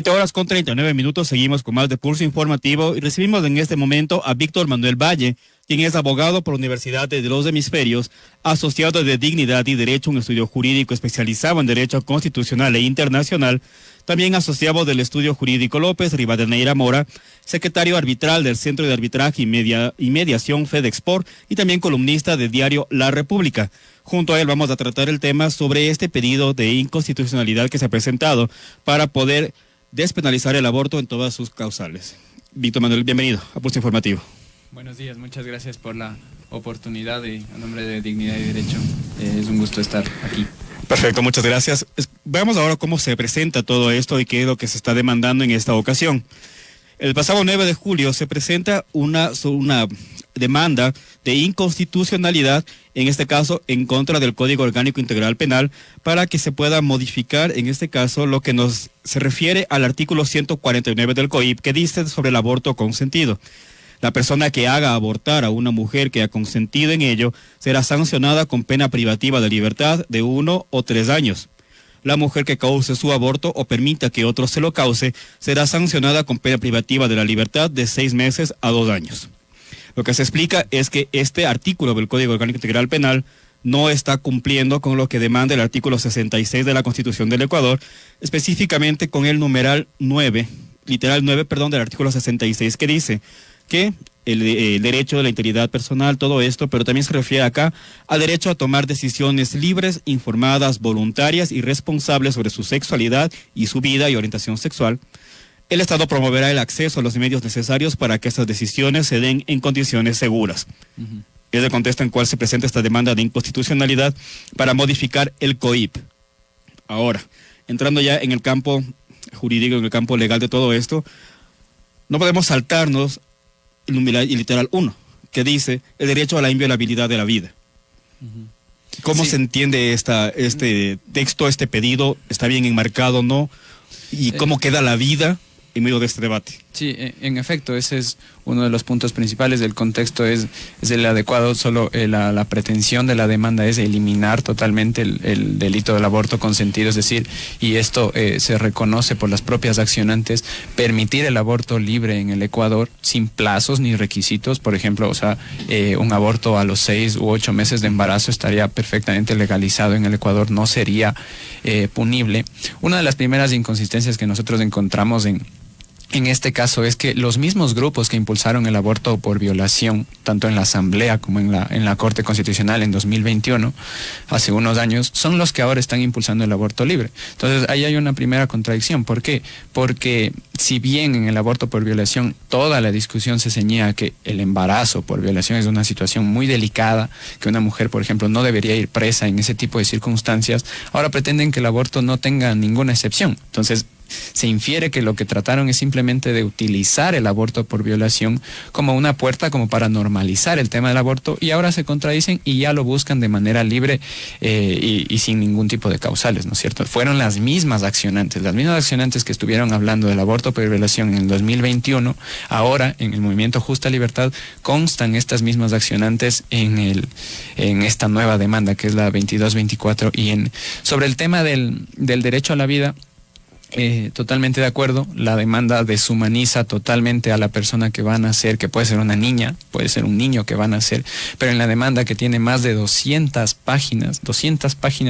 7:39, seguimos con más de Pulso Informativo y recibimos en este momento a Víctor Manuel Valle, quien es abogado por la Universidad de los Hemisferios, asociado de Dignidad y Derecho, un estudio jurídico especializado en Derecho Constitucional e Internacional, también asociado del Estudio Jurídico López Rivadeneira Mora, secretario arbitral del Centro de Arbitraje y Mediación FedExport y también columnista del diario La República. Junto a él vamos a tratar el tema sobre este pedido de inconstitucionalidad que se ha presentado para poder despenalizar el aborto en todas sus causales. Víctor Manuel, bienvenido a Pulso Informativo. Buenos días, muchas gracias por la oportunidad y a nombre de Dignidad y Derecho, es un gusto estar aquí. Perfecto, muchas gracias. Veamos ahora cómo se presenta todo esto y qué es lo que se está demandando en esta ocasión. El pasado 9 de julio se presenta una demanda de inconstitucionalidad, en este caso en contra del Código Orgánico Integral Penal, para que se pueda modificar, en este caso, lo que se refiere al artículo 149 del COIP, que dice sobre el aborto consentido. La persona que haga abortar a una mujer que ha consentido en ello será sancionada con pena privativa de libertad de 1 o 3 años. La mujer que cause su aborto o permita que otro se lo cause será sancionada con pena privativa de la libertad de 6 meses a 2 años. Lo que se explica es que este artículo del Código Orgánico Integral Penal no está cumpliendo con lo que demanda el artículo 66 de la Constitución del Ecuador, específicamente con el numeral 9, literal 9, del artículo 66, que dice que el derecho de la integridad personal, todo esto, pero también se refiere acá al derecho a tomar decisiones libres, informadas, voluntarias y responsables sobre su sexualidad y su vida y orientación sexual. El Estado promoverá el acceso a los medios necesarios para que estas decisiones se den en condiciones seguras. Es el contexto en cual se presenta esta demanda de inconstitucionalidad para modificar el COIP. Ahora, entrando ya en el campo jurídico, en el campo legal de todo esto, no podemos saltarnos el numeral y literal 1, que dice el derecho a la inviolabilidad de la vida. ¿Cómo se entiende este texto, este pedido? ¿Está bien enmarcado o no? ¿Y cómo queda la vida en medio de este debate? Sí, en efecto, ese es uno de los puntos principales. Del contexto es el adecuado. Solo la pretensión de la demanda es eliminar totalmente el delito del aborto consentido, es decir, y esto se reconoce por las propias accionantes, permitir el aborto libre en el Ecuador sin plazos ni requisitos. Por ejemplo, un aborto a los 6 u 8 meses de embarazo estaría perfectamente legalizado en el Ecuador, no sería punible. Una de las primeras inconsistencias que nosotros encontramos en este caso es que los mismos grupos que impulsaron el aborto por violación, tanto en la Asamblea como en la Corte Constitucional en 2021, hace unos años, son los que ahora están impulsando el aborto libre. Entonces, ahí hay una primera contradicción. ¿Por qué? Porque si bien en el aborto por violación toda la discusión se ceñía a que el embarazo por violación es una situación muy delicada, que una mujer, por ejemplo, no debería ir presa en ese tipo de circunstancias, ahora pretenden que el aborto no tenga ninguna excepción. Entonces, se infiere que lo que trataron es simplemente de utilizar el aborto por violación como una puerta como para normalizar el tema del aborto, y ahora se contradicen y ya lo buscan de manera libre y sin ningún tipo de causales, ¿no es cierto? Fueron las mismas accionantes que estuvieron hablando del aborto por violación en el 2021, ahora en el movimiento Justa Libertad constan estas mismas accionantes en esta nueva demanda que es la 2224. Y sobre el tema del derecho a la vida, totalmente de acuerdo. La demanda deshumaniza totalmente a la persona que va a nacer, que puede ser una niña, puede ser un niño que va a nacer, pero en la demanda, que tiene más de 200 páginas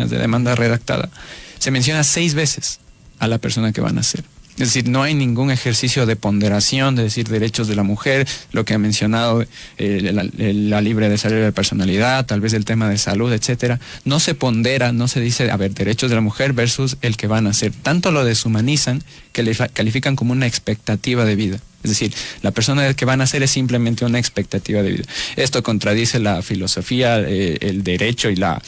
de demanda redactada, se menciona 6 veces a la persona que va a nacer. Es decir, no hay ningún ejercicio de ponderación, de decir derechos de la mujer, lo que ha mencionado, la libre desarrollo de personalidad, tal vez el tema de salud, etcétera. No se pondera, no se dice, derechos de la mujer versus el que va a nacer. Tanto lo deshumanizan que le califican como una expectativa de vida. Es decir, la persona que va a nacer es simplemente una expectativa de vida. Esto contradice la filosofía, el derecho y la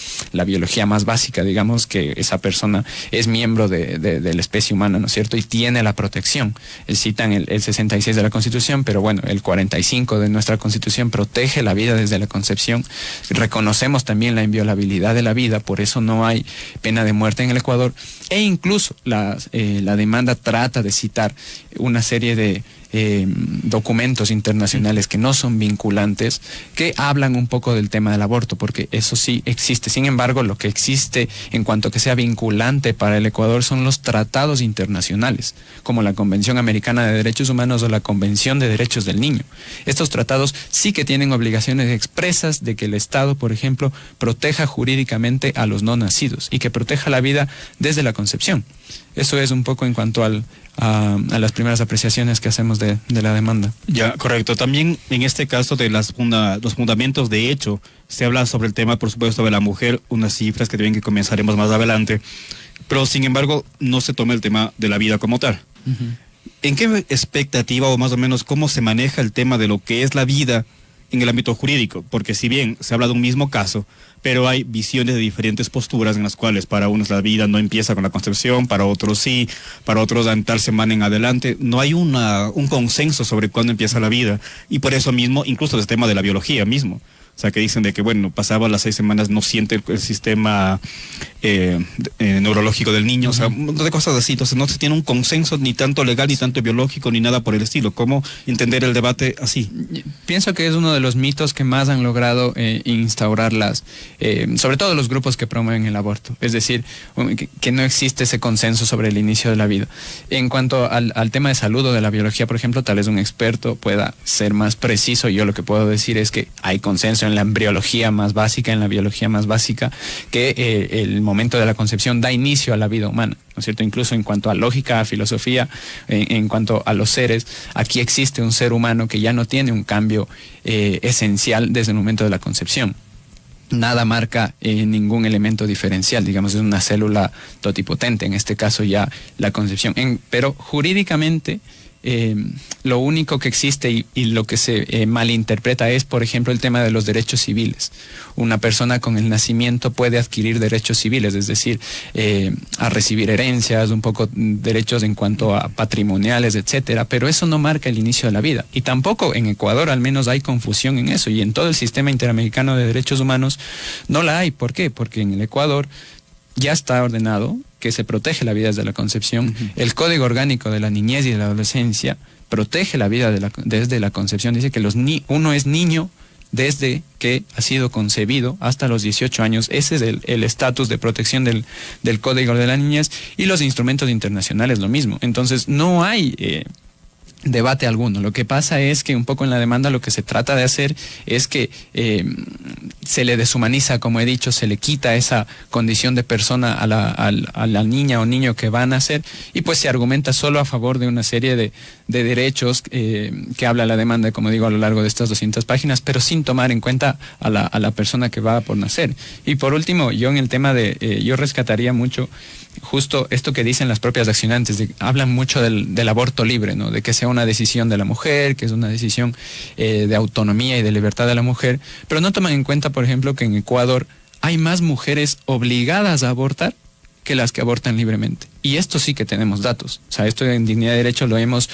biología más básica, digamos, que esa persona es miembro de la especie humana, ¿no es cierto? Y tiene la protección. Citan el 66 de la Constitución, pero bueno, el 45 de nuestra Constitución protege la vida desde la concepción. Reconocemos también la inviolabilidad de la vida, por eso no hay pena de muerte en el Ecuador. E incluso la demanda trata de citar una serie de documentos internacionales que no son vinculantes, que hablan un poco del tema del aborto, porque eso sí existe. Sin embargo, lo que existe en cuanto que sea vinculante para el Ecuador son los tratados internacionales, como la Convención Americana de Derechos Humanos o la Convención de Derechos del Niño. Estos tratados sí que tienen obligaciones expresas de que el Estado, por ejemplo, proteja jurídicamente a los no nacidos y que proteja la vida desde la concepción. Eso es un poco en cuanto a las primeras apreciaciones que hacemos de la demanda. Ya, correcto. También en este caso de los fundamentos de hecho, se habla sobre el tema, por supuesto, de la mujer, unas cifras que también que comenzaremos más adelante, pero sin embargo no se toma el tema de la vida como tal. Uh-huh. ¿En qué expectativa o más o menos cómo se maneja el tema de lo que es la vida en el ámbito jurídico? Porque si bien se habla de un mismo caso, pero hay visiones de diferentes posturas en las cuales para unos la vida no empieza con la concepción, para otros sí, para otros dan tal semana en adelante. No hay un consenso sobre cuándo empieza la vida, y por eso mismo, incluso el tema de la biología mismo. O sea, que dicen de que, bueno, pasado las 6 semanas no siente el sistema neurológico del niño, o sea, un montón de cosas así. Entonces no se tiene un consenso ni tanto legal, ni tanto biológico, ni nada por el estilo. ¿Cómo entender el debate así? Pienso que es uno de los mitos que más han logrado instaurar sobre todo los grupos que promueven el aborto. Es decir, que no existe ese consenso sobre el inicio de la vida. En cuanto al tema de salud o de la biología, por ejemplo, tal vez un experto pueda ser más preciso. Yo lo que puedo decir es que hay consenso en la embriología más básica, en la biología más básica, que el momento de la concepción da inicio a la vida humana, ¿no es cierto? Incluso en cuanto a lógica, a filosofía, en cuanto a los seres, aquí existe un ser humano que ya no tiene un cambio esencial desde el momento de la concepción. Nada marca ningún elemento diferencial, digamos, es una célula totipotente, en este caso ya la concepción. Pero jurídicamente, lo único que existe y lo que se malinterpreta es, por ejemplo, el tema de los derechos civiles. Una persona con el nacimiento puede adquirir derechos civiles, es decir, a recibir herencias, un poco derechos en cuanto a patrimoniales, etcétera, pero eso no marca el inicio de la vida. Y tampoco en Ecuador, al menos, hay confusión en eso, y en todo el sistema interamericano de derechos humanos no la hay. ¿Por qué? Porque en el Ecuador ya está ordenado que se protege la vida desde la concepción. Uh-huh. El Código Orgánico de la Niñez y de la Adolescencia protege la vida desde la concepción. Dice que uno es niño desde que ha sido concebido hasta los 18 años. Ese es el estatus de protección del Código de la Niñez, y los instrumentos internacionales lo mismo. Entonces no hay debate alguno. Lo que pasa es que un poco en la demanda lo que se trata de hacer es que se le deshumaniza, como he dicho, se le quita esa condición de persona a la niña o niño que va a nacer, y pues se argumenta solo a favor de una serie de derechos que habla la demanda, como digo, a lo largo de estas 200 páginas, pero sin tomar en cuenta a la persona que va por nacer. Y por último, yo en el tema yo rescataría mucho justo esto que dicen las propias accionantes, hablan mucho del aborto libre, ¿no? De que sea una decisión de la mujer, que es una decisión de autonomía y de libertad de la mujer, pero no toman en cuenta, por ejemplo, que en Ecuador hay más mujeres obligadas a abortar que las que abortan libremente. Y esto sí que tenemos datos. O sea, esto en Dignidad de Derecho lo hemos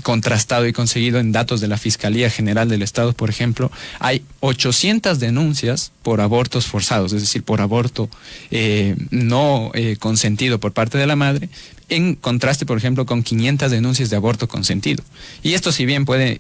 contrastado y conseguido en datos de la Fiscalía General del Estado, por ejemplo. Hay 800 denuncias por abortos forzados, es decir, por aborto no consentido por parte de la madre, en contraste, por ejemplo, con 500 denuncias de aborto consentido. Y esto, si bien puede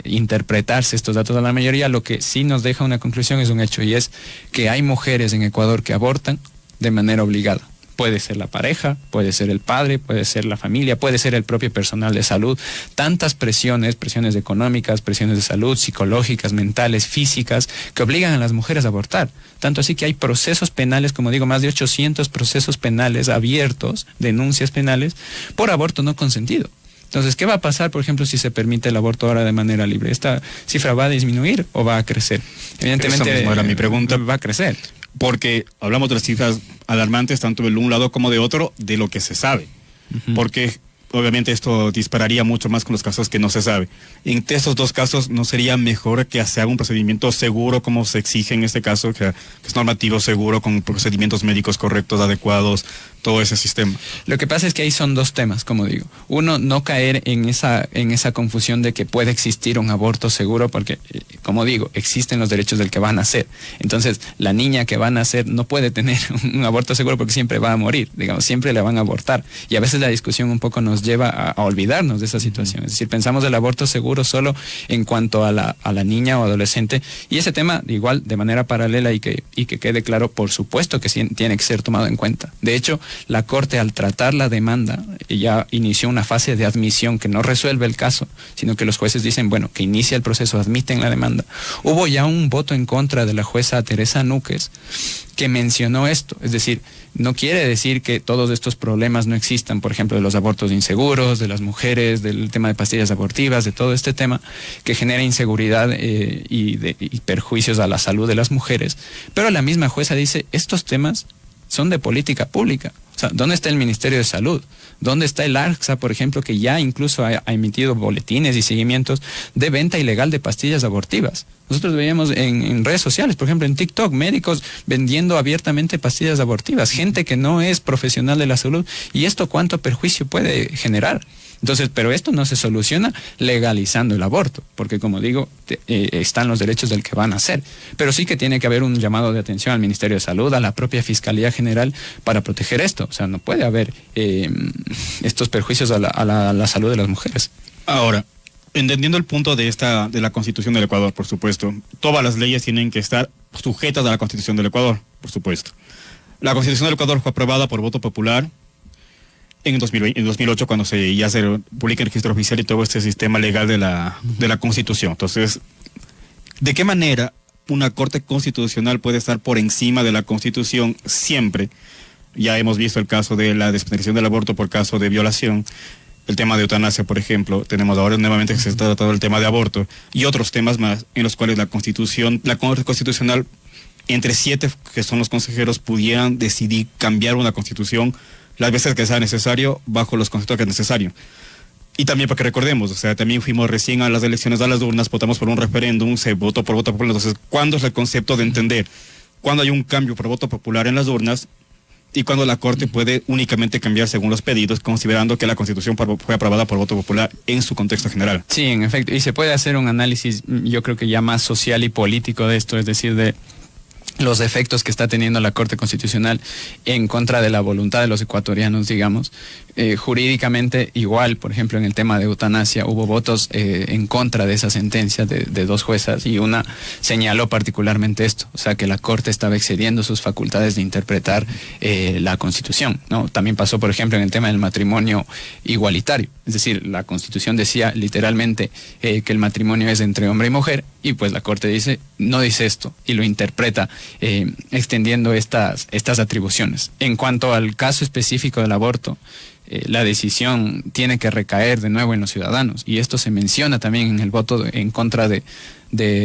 interpretarse estos datos a la mayoría, lo que sí nos deja una conclusión es un hecho, y es que hay mujeres en Ecuador que abortan de manera obligada. Puede ser la pareja, puede ser el padre, puede ser la familia, puede ser el propio personal de salud. Tantas presiones económicas, presiones de salud, psicológicas, mentales, físicas, que obligan a las mujeres a abortar. Tanto así que hay procesos penales, como digo, más de 800 procesos penales abiertos, denuncias penales, por aborto no consentido. Entonces, ¿qué va a pasar, por ejemplo, si se permite el aborto ahora de manera libre? ¿Esta cifra va a disminuir o va a crecer? Evidentemente, esa misma era mi pregunta. Va a crecer. Porque hablamos de las cifras alarmantes, tanto de un lado como de otro, de lo que se sabe. Uh-huh. Porque obviamente esto dispararía mucho más con los casos que no se sabe. En estos dos casos, ¿no sería mejor que se haga un procedimiento seguro, como se exige en este caso, que es normativo, seguro, con procedimientos médicos correctos, adecuados, todo ese sistema? Lo que pasa es que ahí son dos temas, como digo. Uno, no caer en esa confusión de que puede existir un aborto seguro, porque, como digo, existen los derechos del que va a nacer. Entonces, la niña que va a nacer no puede tener un aborto seguro porque siempre va a morir, digamos, siempre le van a abortar. Y a veces la discusión un poco nos lleva a olvidarnos de esa situación. Es decir, pensamos el aborto seguro solo en cuanto a la niña o adolescente, y ese tema igual de manera paralela y que quede claro, por supuesto que sí, tiene que ser tomado en cuenta. De hecho, la Corte, al tratar la demanda, ya inició una fase de admisión que no resuelve el caso, sino que los jueces dicen, bueno, que inicia el proceso, admiten la demanda. Hubo ya un voto en contra de la jueza Teresa Núquez que mencionó esto, es decir, no quiere decir que todos estos problemas no existan, por ejemplo, de los abortos inseguros, de las mujeres, del tema de pastillas abortivas, de todo este tema que genera inseguridad y perjuicios a la salud de las mujeres, pero la misma jueza dice, estos temas son de política pública. O sea, ¿dónde está el Ministerio de Salud? ¿Dónde está el ARCSA, por ejemplo, que ya incluso ha emitido boletines y seguimientos de venta ilegal de pastillas abortivas? Nosotros veíamos en redes sociales, por ejemplo, en TikTok, médicos vendiendo abiertamente pastillas abortivas, gente que no es profesional de la salud. ¿Y esto cuánto perjuicio puede generar? Entonces, pero esto no se soluciona legalizando el aborto, porque como digo, están los derechos del que van a hacer. Pero sí que tiene que haber un llamado de atención al Ministerio de Salud, a la propia Fiscalía General, para proteger esto. O sea, no puede haber estos perjuicios a la salud de las mujeres. Ahora, entendiendo el punto de la Constitución del Ecuador, por supuesto, todas las leyes tienen que estar sujetas a la Constitución del Ecuador, por supuesto. La Constitución del Ecuador fue aprobada por voto popular en 2008, cuando ya se publica el registro oficial y todo este sistema legal de la Constitución. Entonces, ¿de qué manera una Corte Constitucional puede estar por encima de la Constitución siempre? Ya hemos visto el caso de la despenalización del aborto por caso de violación, el tema de eutanasia, por ejemplo. Tenemos ahora nuevamente que se está tratando el tema de aborto y otros temas más en los cuales la Corte Constitucional, entre 7 que son los consejeros, pudieran decidir cambiar una Constitución las veces que sea necesario, bajo los conceptos que es necesario. Y también porque recordemos, o sea, también fuimos recién a las elecciones a las urnas, votamos por un referéndum, se votó por voto popular. Entonces, ¿cuándo es el concepto de entender cuándo hay un cambio por voto popular en las urnas y cuándo la Corte puede únicamente cambiar según los pedidos, considerando que la Constitución fue aprobada por voto popular en su contexto general? Sí, en efecto, y se puede hacer un análisis, yo creo que ya más social y político de esto, es decir, de los efectos que está teniendo la Corte Constitucional en contra de la voluntad de los ecuatorianos, digamos. Jurídicamente igual, por ejemplo, en el tema de eutanasia hubo votos en contra de esa sentencia de 2 juezas, y una señaló particularmente esto, o sea, que la Corte estaba excediendo sus facultades de interpretar la Constitución, ¿no? También pasó, por ejemplo, en el tema del matrimonio igualitario, es decir, la Constitución decía literalmente que el matrimonio es entre hombre y mujer, y pues la Corte dice, no dice esto, y lo interpreta extendiendo estas atribuciones. En cuanto al caso específico del aborto, la decisión tiene que recaer de nuevo en los ciudadanos, y esto se menciona también en el voto en contra de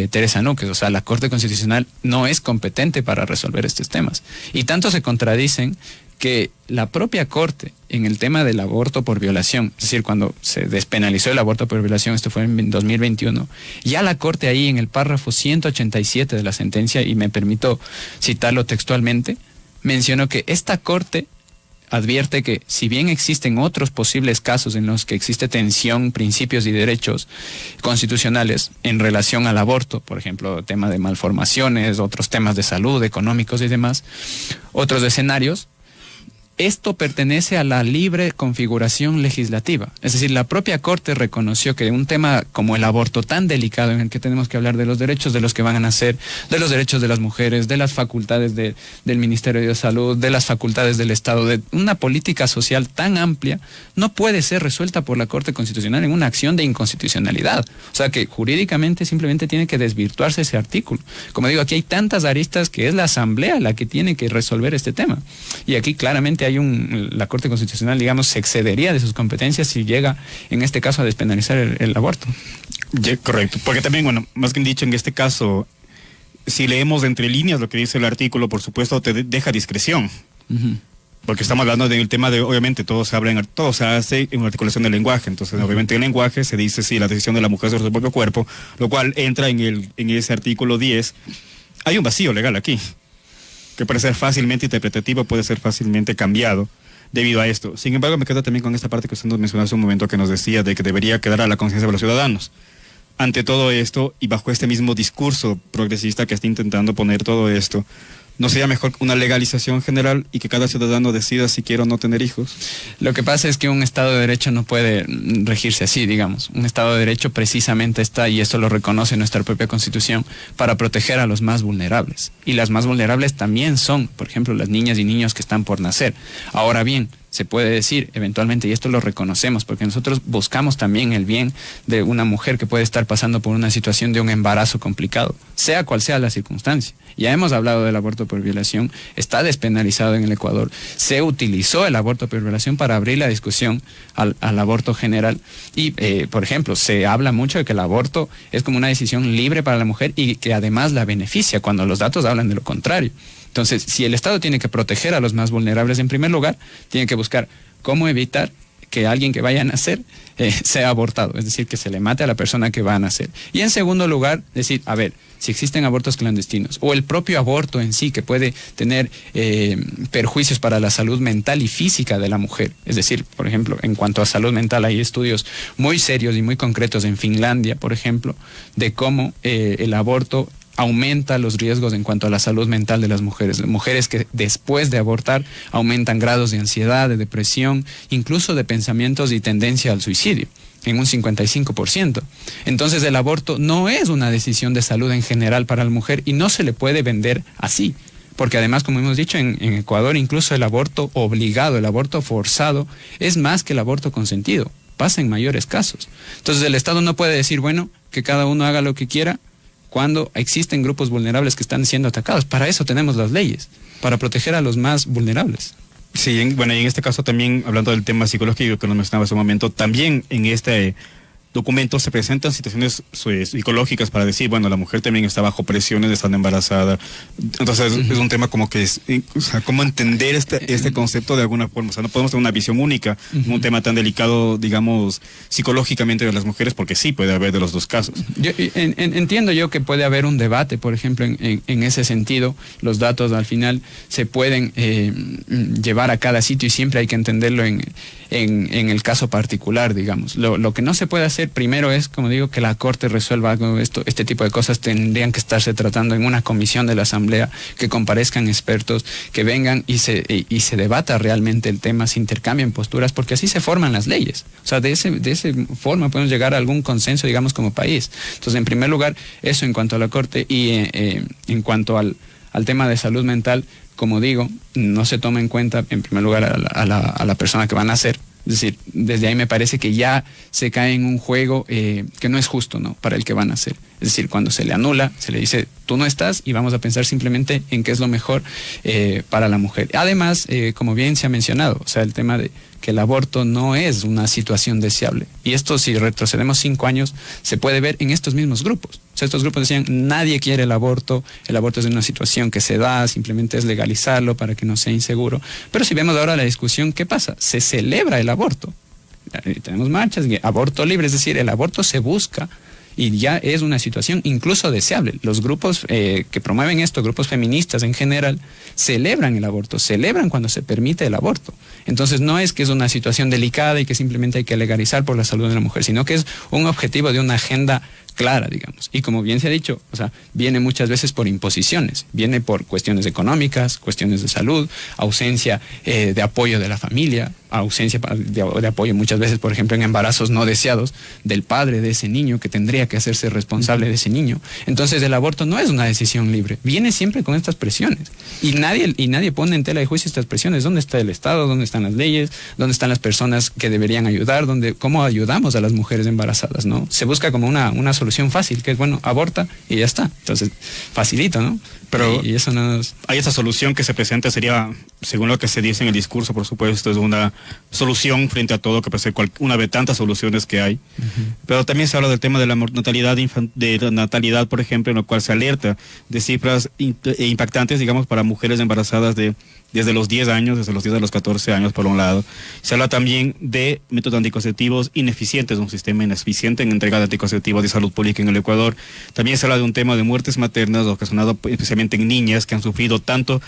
Teresa Núquez. O sea, la Corte Constitucional no es competente para resolver estos temas, y tanto se contradicen que la propia Corte, en el tema del aborto por violación, es decir, cuando se despenalizó el aborto por violación, esto fue en 2021, ya la Corte ahí en el párrafo 187 de la sentencia, y me permito citarlo textualmente, mencionó que esta Corte advierte que, si bien existen otros posibles casos en los que existe tensión, principios y derechos constitucionales en relación al aborto, por ejemplo, tema de malformaciones, otros temas de salud, económicos y demás, otros escenarios, esto pertenece a la libre configuración legislativa. Es decir, la propia Corte reconoció que un tema como el aborto, tan delicado, en el que tenemos que hablar de los derechos de los que van a nacer, de los derechos de las mujeres, de las facultades del Ministerio de Salud, de las facultades del Estado, de una política social tan amplia, no puede ser resuelta por la Corte Constitucional en una acción de inconstitucionalidad. O sea que jurídicamente simplemente tiene que desvirtuarse ese artículo. Como digo, aquí hay tantas aristas que es la Asamblea la que tiene que resolver este tema. Y aquí claramente la Corte Constitucional, digamos, se excedería de sus competencias si llega, en este caso, a despenalizar el aborto. Correcto, porque también, bueno, más bien dicho, en este caso, si leemos entre líneas lo que dice el artículo, por supuesto, te deja discreción. Porque estamos hablando del tema de, obviamente, todo se hace en articulación del lenguaje. Entonces, obviamente, en el lenguaje se dice, sí, la decisión de la mujer sobre su propio cuerpo, lo cual entra en ese artículo 10. Hay un vacío legal aquí, que puede ser fácilmente interpretativo, puede ser fácilmente cambiado debido a esto. Sin embargo, me quedo también con esta parte que usted nos mencionó hace un momento, que nos decía de que debería quedar a la conciencia de los ciudadanos. Ante todo esto, y bajo este mismo discurso progresista que está intentando poner todo esto, ¿No sería mejor una legalización general y que cada ciudadano decida si quiere o no tener hijos? Lo que pasa es que un Estado de Derecho no puede regirse así, digamos. Un Estado de Derecho precisamente está, y esto lo reconoce nuestra propia Constitución, para proteger a los más vulnerables. Y las más vulnerables también son, por ejemplo, las niñas y niños que están por nacer. Ahora bien, se puede decir eventualmente, y esto lo reconocemos, porque nosotros buscamos también el bien de una mujer que puede estar pasando por una situación de un embarazo complicado, sea cual sea la circunstancia. Ya hemos hablado del aborto por violación, está despenalizado en el Ecuador. Se utilizó el aborto por violación para abrir la discusión al aborto general. Y, por ejemplo, se habla mucho de que el aborto es como una decisión libre para la mujer y que además la beneficia, cuando los datos hablan de lo contrario. Entonces, si el Estado tiene que proteger a los más vulnerables, en primer lugar, tiene que buscar cómo evitar que alguien que vaya a nacer sea abortado, es decir, que se le mate a la persona que va a nacer. Y en segundo lugar, decir, a ver, si existen abortos clandestinos o el propio aborto en sí que puede tener perjuicios para la salud mental y física de la mujer. Es decir, por ejemplo, en cuanto a salud mental hay estudios muy serios y muy concretos en Finlandia, por ejemplo, de cómo el aborto aumenta los riesgos en cuanto a la salud mental de las mujeres. Mujeres que después de abortar aumentan grados de ansiedad, de depresión, incluso de pensamientos y tendencia al suicidio, en un 55%. Entonces el aborto no es una decisión de salud en general para la mujer y no se le puede vender así. Porque además, como hemos dicho, en Ecuador incluso el aborto obligado, el aborto forzado, es más que el aborto consentido. Pasa en mayores casos. Entonces el Estado no puede decir, bueno, que cada uno haga lo que quiera, cuando existen grupos vulnerables que están siendo atacados. Para eso tenemos las leyes, para proteger a los más vulnerables. Sí, bueno, y en este caso también, hablando del tema psicológico que nos mencionaba hace un momento, también en este documento se presentan situaciones psicológicas para decir, bueno, la mujer también está bajo presiones de estar embarazada. Entonces es un tema como que es, o sea, cómo entender este concepto de alguna forma. O sea, no podemos tener una visión única en un tema tan delicado, digamos, psicológicamente de las mujeres, porque sí puede haber de los dos casos. Entiendo yo que puede haber un debate, por ejemplo, en ese sentido. Los datos al final se pueden llevar a cada sitio y siempre hay que entenderlo en el caso particular, digamos. Lo que no se puede hacer primero es, como digo, que la Corte resuelva esto. Este tipo de cosas tendrían que estarse tratando en una comisión de la Asamblea, que comparezcan expertos, que vengan y se debata realmente el tema, se intercambien posturas, porque así se forman las leyes. O sea, de esa forma podemos llegar a algún consenso, digamos, como país. Entonces, en primer lugar, eso en cuanto a la Corte, y en cuanto al tema de salud mental, como digo, no se toma en cuenta, en primer lugar, a la persona que va a nacer. Es decir, desde ahí me parece que ya se cae en un juego que no es justo, ¿no?, para el que van a hacer. Es decir, cuando se le anula, se le dice, tú no estás, y vamos a pensar simplemente en qué es lo mejor para la mujer. Además, como bien se ha mencionado, o sea, el tema de que el aborto no es una situación deseable. Y esto, si retrocedemos 5 años, se puede ver en estos mismos grupos. O sea, estos grupos decían, nadie quiere el aborto es una situación que se da, simplemente es legalizarlo para que no sea inseguro. Pero si vemos ahora la discusión, ¿qué pasa? Se celebra el aborto. Tenemos marchas, aborto libre, es decir, el aborto se busca y ya es una situación incluso deseable. Los grupos que promueven esto, grupos feministas en general, celebran el aborto, celebran cuando se permite el aborto. Entonces no es que es una situación delicada y que simplemente hay que legalizar por la salud de la mujer, sino que es un objetivo de una agenda clara, digamos. Y como bien se ha dicho, o sea, viene muchas veces por imposiciones, viene por cuestiones económicas, cuestiones de salud, ausencia de apoyo de la familia, ausencia de apoyo muchas veces, por ejemplo, en embarazos no deseados del padre de ese niño que tendría que hacerse responsable de ese niño. Entonces el aborto no es una decisión libre, viene siempre con estas presiones. Y nadie pone en tela de juicio estas presiones. ¿Dónde está el Estado? ¿Dónde están las leyes? ¿Dónde están las personas que deberían ayudar? ¿Cómo ayudamos a las mujeres embarazadas, ¿no? Se busca como una solución fácil, que es, bueno, aborta y ya está. Entonces, facilito, ¿no? Pero y eso no es... Hay esa solución que se presenta, sería, según lo que se dice en el discurso, por supuesto, es una solución frente a todo, que parece una de tantas soluciones que hay. Pero también se habla del tema de la natalidad, por ejemplo, en lo cual se alerta de cifras impactantes, digamos, para mujeres embarazadas desde los 10 años, desde los 10 a los 14 años, por un lado. Se habla también de métodos anticonceptivos ineficientes, un sistema ineficiente en entrega de anticonceptivos de salud pública en el Ecuador. También se habla de un tema de muertes maternas, ocasionado especialmente en niñas que han sufrido tanto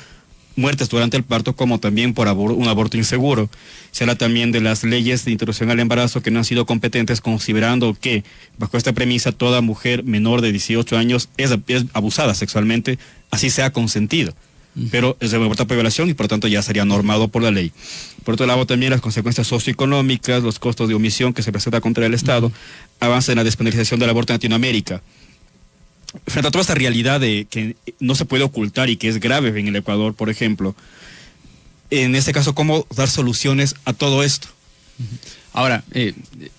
muertes durante el parto como también por un aborto inseguro. Se habla también de las leyes de interrupción al embarazo que no han sido competentes, considerando que bajo esta premisa toda mujer menor de 18 años es abusada sexualmente, así sea consentido. pero es de aborto por violación y por tanto ya sería normado por la ley. Por otro lado, también las consecuencias socioeconómicas, los costos de omisión que se presenta contra el Estado, avance en la despenalización del aborto en Latinoamérica. Frente a toda esta realidad de que no se puede ocultar y que es grave en el Ecuador, por ejemplo, en este caso, ¿cómo dar soluciones a todo esto? Ahora,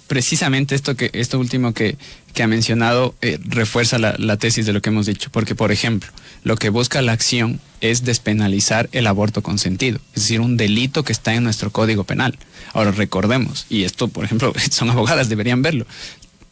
precisamente esto último que ha mencionado refuerza la tesis de lo que hemos dicho, porque, por ejemplo, lo que busca la acción es despenalizar el aborto consentido, es decir, un delito que está en nuestro Código Penal. Ahora, recordemos, y esto, por ejemplo, son abogadas, deberían verlo,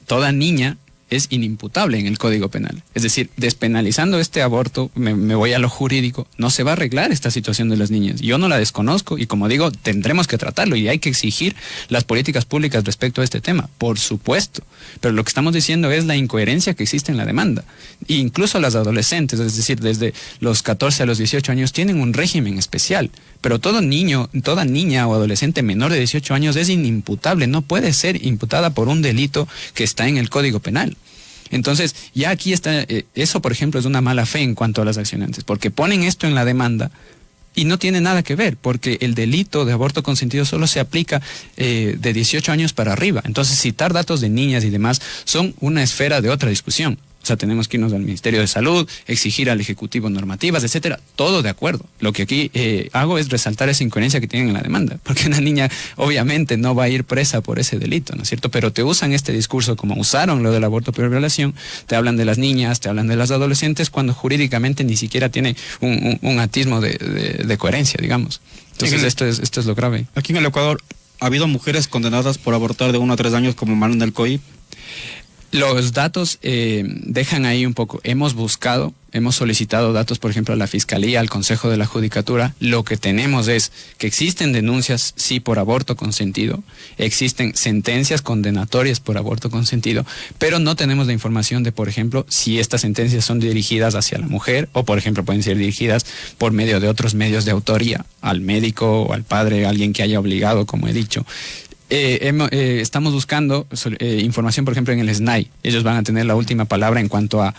toda niña es inimputable en el Código Penal. Es decir, despenalizando este aborto, me voy a lo jurídico, no se va a arreglar esta situación de las niñas. Yo no la desconozco y, como digo, tendremos que tratarlo y hay que exigir las políticas públicas respecto a este tema, por supuesto. Pero lo que estamos diciendo es la incoherencia que existe en la demanda. E incluso las adolescentes, es decir, desde los 14 a los 18 años, tienen un régimen especial. Pero todo niño, toda niña o adolescente menor de 18 años es inimputable, no puede ser imputada por un delito que está en el Código Penal. Entonces, ya aquí está, eso por ejemplo es una mala fe en cuanto a las accionantes, porque ponen esto en la demanda y no tiene nada que ver, porque el delito de aborto consentido solo se aplica de 18 años para arriba. Entonces, citar datos de niñas y demás son una esfera de otra discusión. O sea, tenemos que irnos al Ministerio de Salud, exigir al Ejecutivo normativas, etcétera. Todo de acuerdo. Lo que aquí hago es resaltar esa incoherencia que tienen en la demanda. Porque una niña obviamente no va a ir presa por ese delito, ¿no es cierto? Pero te usan este discurso como usaron lo del aborto por violación, te hablan de las niñas, te hablan de las adolescentes, cuando jurídicamente ni siquiera tiene un atismo de coherencia, digamos. Entonces esto es lo grave. Aquí en el Ecuador, ¿ha habido mujeres condenadas por abortar de 1 a 3 años como Manuel del COIP? Los datos dejan ahí un poco. Hemos solicitado datos, por ejemplo, a la Fiscalía, al Consejo de la Judicatura. Lo que tenemos es que existen denuncias, sí, por aborto consentido, existen sentencias condenatorias por aborto consentido, pero no tenemos la información de, por ejemplo, si estas sentencias son dirigidas hacia la mujer o, por ejemplo, pueden ser dirigidas por medio de otros medios de autoría, al médico o al padre, alguien que haya obligado, como he dicho. Estamos buscando información, por ejemplo, en el SNAI. Ellos van a tener la última palabra en cuanto a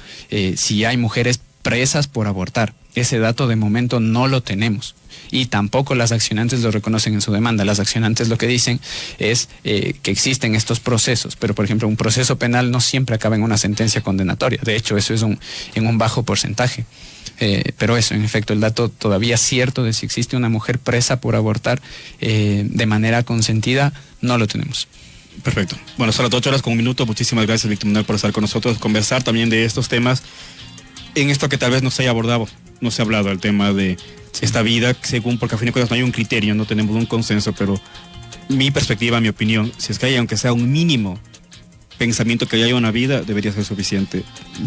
si hay mujeres presas por abortar. Ese dato de momento no lo tenemos. Y tampoco las accionantes lo reconocen en su demanda. Las accionantes lo que dicen es que existen estos procesos, pero por ejemplo un proceso penal no siempre acaba en una sentencia condenatoria. De hecho, eso es en un bajo porcentaje. Pero eso, en efecto, el dato todavía cierto de si existe una mujer presa por abortar de manera consentida, no lo tenemos. Perfecto. Bueno, son las 8 horas con 1 minuto. Muchísimas gracias, Víctor Manuel, por estar con nosotros, conversar también de estos temas. En esto que tal vez no se haya abordado, no se ha hablado, el tema de esta vida, según, porque al fin y al cabo no hay un criterio, no tenemos un consenso, pero mi perspectiva, mi opinión, si es que hay, aunque sea un mínimo pensamiento que haya una vida, debería ser suficiente.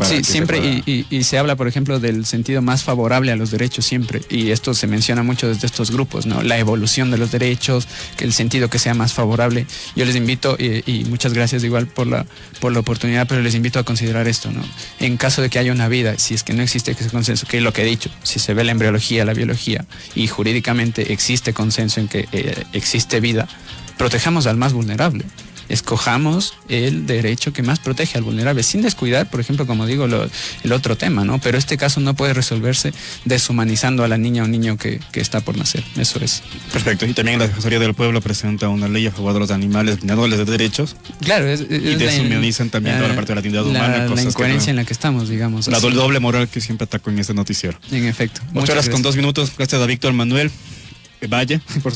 Sí, siempre, y se habla, por ejemplo, del sentido más favorable a los derechos siempre, y esto se menciona mucho desde estos grupos, ¿no? La evolución de los derechos, que el sentido que sea más favorable. Yo les invito, y muchas gracias igual por la oportunidad, pero les invito a considerar esto, ¿no? En caso de que haya una vida, si es que no existe ese consenso, que es lo que he dicho, si se ve la embriología, la biología, y jurídicamente existe consenso en que existe vida, protejamos al más vulnerable. Escojamos el derecho que más protege al vulnerable, sin descuidar, por ejemplo, como digo, el otro tema, ¿no? Pero este caso no puede resolverse deshumanizando a la niña o niño que está por nacer. Eso es. Perfecto. Y también la Defensoría del Pueblo presenta una ley a favor de los animales brindándoles de derechos. Claro, y deshumanizan también toda la parte de la dignidad humana. La incoherencia en la que estamos, digamos. La doble moral que siempre ataco en este noticiero. En efecto. 8 horas con 2 minutos. Gracias a Víctor Manuel Valle, por su